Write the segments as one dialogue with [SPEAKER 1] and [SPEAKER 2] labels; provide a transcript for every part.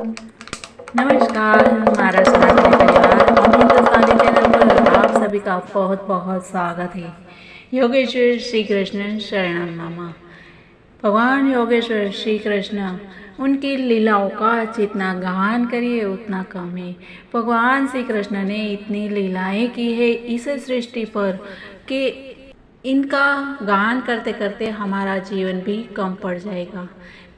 [SPEAKER 1] नमस्कार हमारा सनातनी परिवार हम हिंदुस्तानी चैनल पर आप सभी का बहुत बहुत स्वागत है। योगेश्वर श्री कृष्ण शरणम मम। भगवान योगेश्वर श्री कृष्ण उनकी लीलाओं का जितना गान करिए उतना कम है। भगवान श्री कृष्ण ने इतनी लीलाएं की है इस सृष्टि पर कि इनका गान करते करते हमारा जीवन भी कम पड़ जाएगा।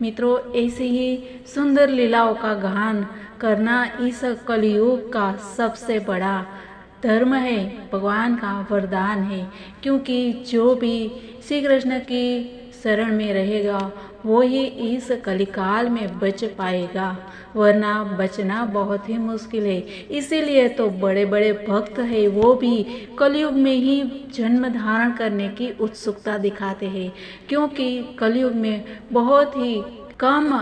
[SPEAKER 1] मित्रों, ऐसी ही सुंदर लीलाओं का गान करना इस कलयुग का सबसे बड़ा धर्म है, भगवान का वरदान है। क्योंकि जो भी श्री कृष्ण की शरण में रहेगा वो ही इस कलिकाल में बच पाएगा, वरना बचना बहुत ही मुश्किल है। इसीलिए तो बड़े बड़े भक्त हैं वो भी कलयुग में ही जन्म धारण करने की उत्सुकता दिखाते हैं, क्योंकि कलयुग में बहुत ही कम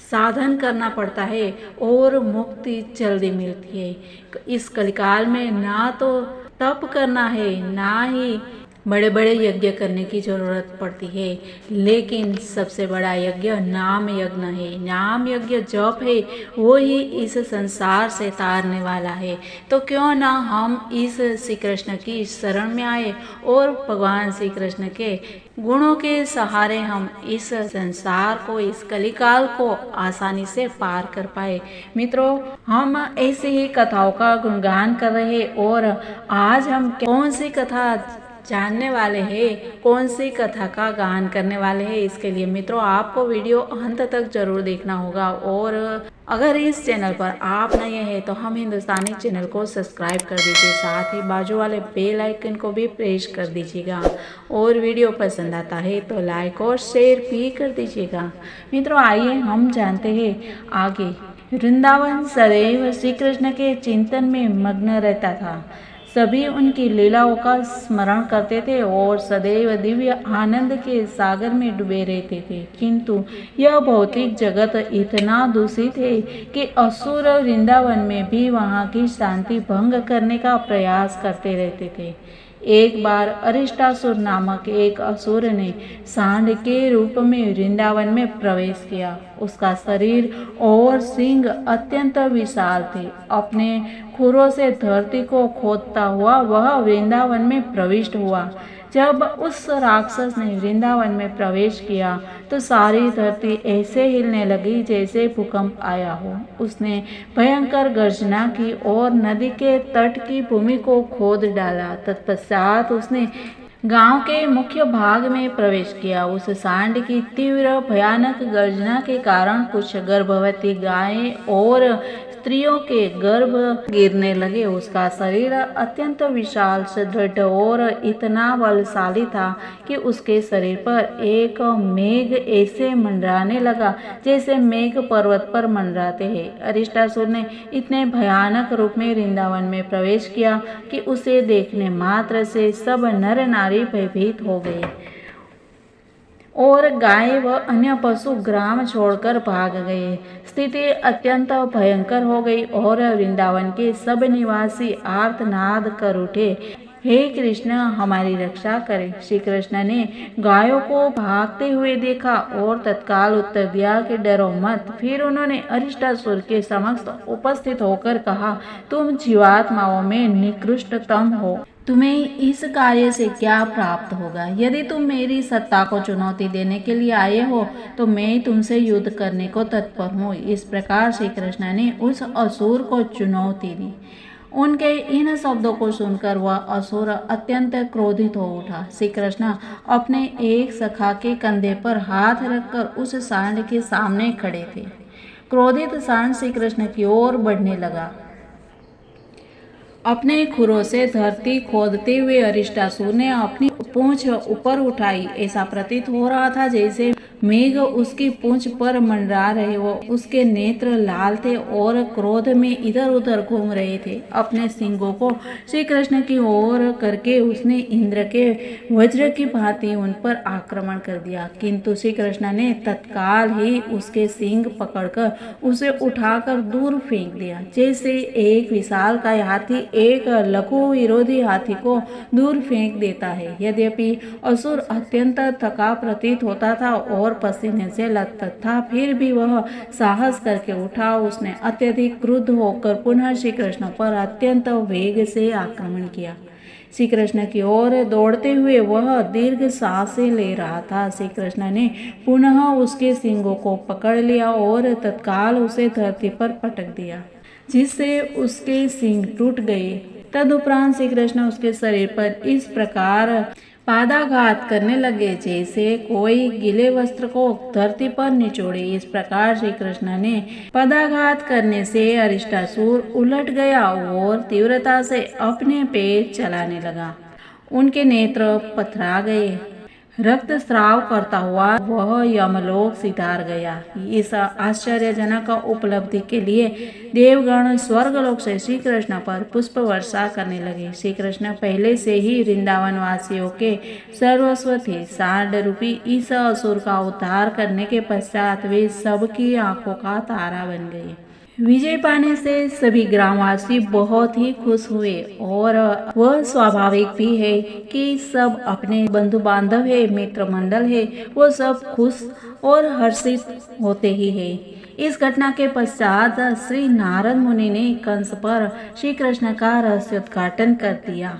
[SPEAKER 1] साधन करना पड़ता है और मुक्ति जल्दी मिलती है। इस कलिकाल में ना तो तप करना है ना ही बड़े बड़े यज्ञ करने की जरूरत पड़ती है, लेकिन सबसे बड़ा यज्ञ नाम यज्ञ है। नाम यज्ञ जप है वो ही इस संसार से तारने वाला है। तो क्यों ना हम इस श्री कृष्ण की शरण में आए और भगवान श्री कृष्ण के गुणों के सहारे हम इस संसार को, इस कलिकाल को आसानी से पार कर पाए। मित्रों, हम ऐसे ही कथाओं का गुणगान कर रहे हैं और आज हम कौन सी कथा जानने वाले हैं, कौन सी कथा का गान करने वाले हैं, इसके लिए मित्रों आपको वीडियो अंत तक जरूर देखना होगा। और अगर इस चैनल पर आप नए हैं तो हम हिंदुस्तानी चैनल को सब्सक्राइब कर दीजिए, साथ ही बाजू वाले बेल आइकन को भी प्रेस कर दीजिएगा और वीडियो पसंद आता है तो लाइक और शेयर भी कर दीजिएगा। मित्रों, आइए हम जानते हैं आगे। वृंदावन सदैव श्री कृष्ण के चिंतन में मग्न रहता था। सभी उनकी लीलाओं का स्मरण करते थे और सदैव दिव्य आनंद के सागर में डूबे रहते थे। किंतु यह भौतिक जगत इतना दूषित है कि असुर वृंदावन में भी वहाँ की शांति भंग करने का प्रयास करते रहते थे। एक बार अरिष्टासुर नामक एक असुर ने सांड के रूप में वृंदावन में प्रवेश किया। उसका शरीर और सिंह अत्यंत विशाल थे। अपने खुरों से धरती को खोदता हुआ वह वृंदावन में प्रविष्ट हुआ। जब उस राक्षस ने वृंदावन में प्रवेश किया तो सारी धरती ऐसे हिलने लगी जैसे भूकंप आया हो। उसने भयंकर गर्जना की और नदी के तट की भूमि को खोद डाला। तत्पश्चात उसने गांव के मुख्य भाग में प्रवेश किया। उस सांड की तीव्र भयानक गर्जना के कारण कुछ गर्भवती गायें और स्त्रियों के गर्भ गिरने लगे। उसका शरीर अत्यंत विशाल, सुदृढ़ और इतना बलशाली था कि उसके शरीर पर एक मेघ ऐसे मंडराने लगा जैसे मेघ पर्वत पर मंडराते हैं। अरिष्टासुर ने इतने भयानक रूप में वृंदावन में प्रवेश किया कि उसे देखने मात्र से सब नर नारी भयभीत हो गए और गाय व अन्य पशु ग्राम छोड़कर भाग गए। स्थिति अत्यंत भयंकर हो गई और वृंदावन के सब निवासी आर्तनाद कर उठे, हे कृष्ण हमारी रक्षा करें। श्री कृष्ण ने गायों को भागते हुए देखा और तत्काल उत्तर दिया कि डरो मत। फिर उन्होंने अरिष्टासुर के समक्ष उपस्थित होकर कहा, तुम जीवात्माओं में निकृष्टतम हो, तुम्हें इस कार्य से क्या प्राप्त होगा? यदि तुम मेरी सत्ता को चुनौती देने के लिए आए हो तो मैं तुमसे युद्ध करने को तत्पर हूँ। इस प्रकार श्री कृष्ण ने उस असुर को चुनौती दी। उनके इन शब्दों को सुनकर वह असुर अत्यंत क्रोधित हो उठा। श्री कृष्ण अपने एक सखा के कंधे पर हाथ रखकर उस सांड के सामने खड़े थे। क्रोधित सांड श्री कृष्ण की ओर बढ़ने लगा। अपने खुरों से धरती खोदते हुए अरिष्टासुर ने अपनी पूंछ ऊपर उठाई। ऐसा प्रतीत हो रहा था जैसे मेघ उसकी पूंछ पर मंडरा रहे हो। उसके नेत्र लाल थे और क्रोध में इधर उधर घूम रहे थे। अपने सिंगों को श्री कृष्ण की ओर करके उसने इंद्र के वज्र की भांति उन पर आक्रमण कर दिया, किंतु श्री कृष्ण ने तत्काल ही उसके सिंग पकड़कर उसे उठाकर दूर फेंक दिया, जैसे एक विशालकाय हाथी एक लघु विरोधी हाथी को दूर फेंक देता है। यद्यपि असुर अत्यंत थका प्रतीत होता था और और पसीने से लथपथ था, फिर भी वह साहस करके उठा। उसने अत्यधिक क्रुद्ध होकर पुनः श्री कृष्ण पर अत्यंत वेग से आक्रमण किया। श्री कृष्ण की ओर दौड़ते हुए वह दीर्घ सांसें ले रहा था। श्री कृष्ण ने पुनः उसके सींगों को पकड़ लिया और तत्काल उसे धरती पर पटक दिया, जिससे उसके सींग टूट गए। तदुपरांत श्री कृष्ण उसके शरीर पर इस प्रकार पादाघात करने लगे जैसे कोई गीले वस्त्र को धरती पर निचोड़े। इस प्रकार श्री कृष्ण ने पदाघात करने से अरिष्टासुर उलट गया और तीव्रता से अपने पैर चलाने लगा। उनके नेत्र पथरा गए। रक्तस्राव करता हुआ वह यमलोक सिधार गया। इस आश्चर्यजनक उपलब्धि के लिए देवगण स्वर्गलोक से श्री कृष्ण पर पुष्प वर्षा करने लगे। श्री कृष्ण पहले से ही वृंदावन वासियों के सर्वस्व थे। सांड रूपी इस असुर का उद्धार करने के पश्चात वे सबकी आंखों का तारा बन गए। विजय पाने से सभी ग्रामवासी बहुत ही खुश हुए और वह स्वाभाविक भी है कि सब अपने बंधु बांधव है, मित्र मंडल है, वो सब खुश और हर्षित होते ही है। इस घटना के पश्चात श्री नारद मुनि ने कंस पर श्री कृष्ण का रहस्योद्घाटन कर दिया।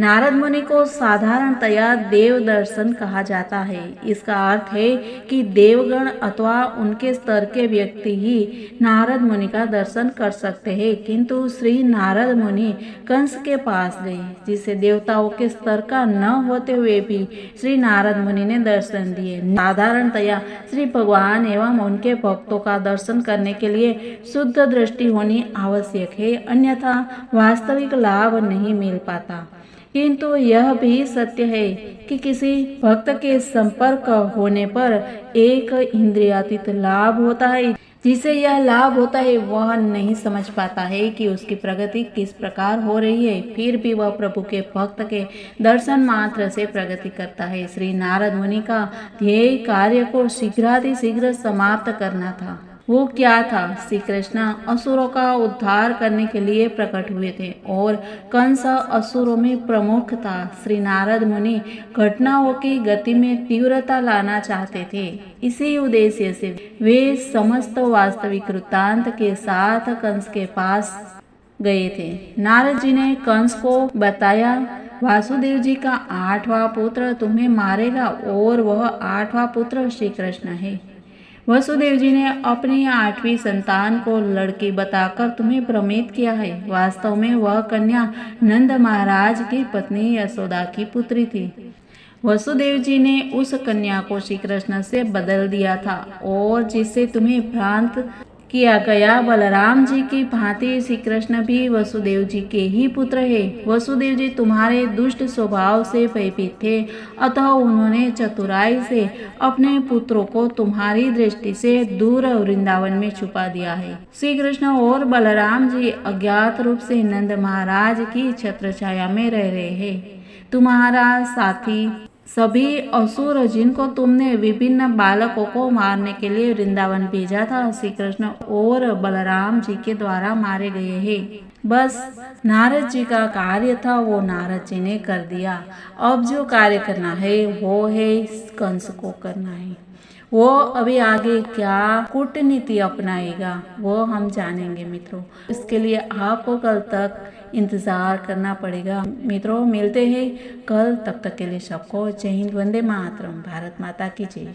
[SPEAKER 1] नारद मुनि को साधारणतया देव दर्शन कहा जाता है। इसका अर्थ है कि देवगण अथवा उनके स्तर के व्यक्ति ही नारद मुनि का दर्शन कर सकते हैं, किंतु श्री नारद मुनि कंस के पास गए, जिसे देवताओं के स्तर का न होते हुए भी श्री नारद मुनि ने दर्शन दिए। साधारणतया श्री भगवान एवं उनके भक्तों का दर्शन करने के लिए शुद्ध दृष्टि होनी आवश्यक है, अन्यथा वास्तविक लाभ नहीं मिल पाता। किंतु यह भी सत्य है कि किसी भक्त के संपर्क होने पर एक इंद्रियातीत लाभ होता है। जिसे यह लाभ होता है वह नहीं समझ पाता है कि उसकी प्रगति किस प्रकार हो रही है, फिर भी वह प्रभु के भक्त के दर्शन मात्र से प्रगति करता है। श्री नारद मुनि का ध्येय कार्य को शीघ्रातिशीघ्र समाप्त करना था। वो क्या था? श्री कृष्ण असुरों का उद्धार करने के लिए प्रकट हुए थे और कंस असुरों में प्रमुख था। श्री नारद मुनि घटनाओं की गति में तीव्रता लाना चाहते थे। इसी उद्देश्य से वे समस्त वास्तविक वृत्तांत के साथ कंस के पास गए थे। नारद जी ने कंस को बताया, वासुदेव जी का 8वां पुत्र तुम्हें मारेगा और वह 8वां पुत्र श्री कृष्ण है। वसुदेव जी ने अपनी 8वीं संतान को लड़की बताकर तुम्हें भ्रमित किया है। वास्तव में वह कन्या नंद महाराज की पत्नी यशोदा की पुत्री थी। वसुदेव जी ने उस कन्या को श्री कृष्ण से बदल दिया था और जिससे तुम्हें भ्रांत किया गया। बलराम जी की भांति श्री कृष्ण भी वसुदेव जी के ही पुत्र है। वसुदेव जी तुम्हारे दुष्ट स्वभाव से भयभीत थे, अतः उन्होंने चतुराई से अपने पुत्रों को तुम्हारी दृष्टि से दूर वृंदावन में छुपा दिया है। श्री कृष्ण और बलराम जी अज्ञात रूप से नंद महाराज की छत्र छाया में रह रहे हैं। तुम्हारा साथी सभी असुर जिनको तुमने विभिन्न बालकों को मारने के लिए वृंदावन भेजा था, श्री कृष्ण और बलराम जी के द्वारा मारे गए हैं। बस नारद जी का कार्य था वो नारद जी ने कर दिया। अब जो कार्य करना है वो है कंस को करना है। वो अभी आगे क्या कूटनीति अपनाएगा वो हम जानेंगे मित्रों। इसके लिए आपको कल तक इंतजार करना पड़ेगा। मित्रों मिलते हैं कल, तब तक के लिए सबको जय हिंद, वंदे मातरम, भारत माता की जय।